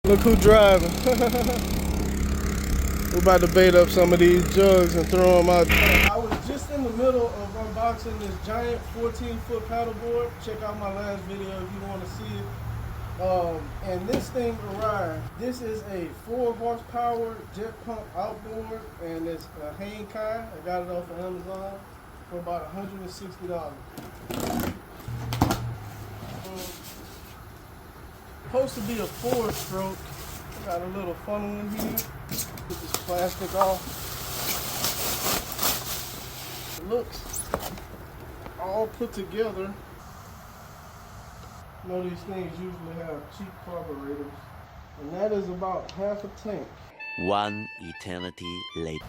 Look who driving. We're about to bait up some of these jugs and throw them out. I was just in the middle of unboxing this giant 14-foot paddleboard. Check out my last video if you want to see it. And this thing arrived. This is a 4 horsepower Jet Pump Outboard, and it's a hang kai. I got it off of Amazon for about $160. Supposed to be a 4-stroke. Got a little funnel in here. Put this plastic off. It looks all put together. You know, these things usually have cheap carburetors, and that is about half a tank. One eternity later.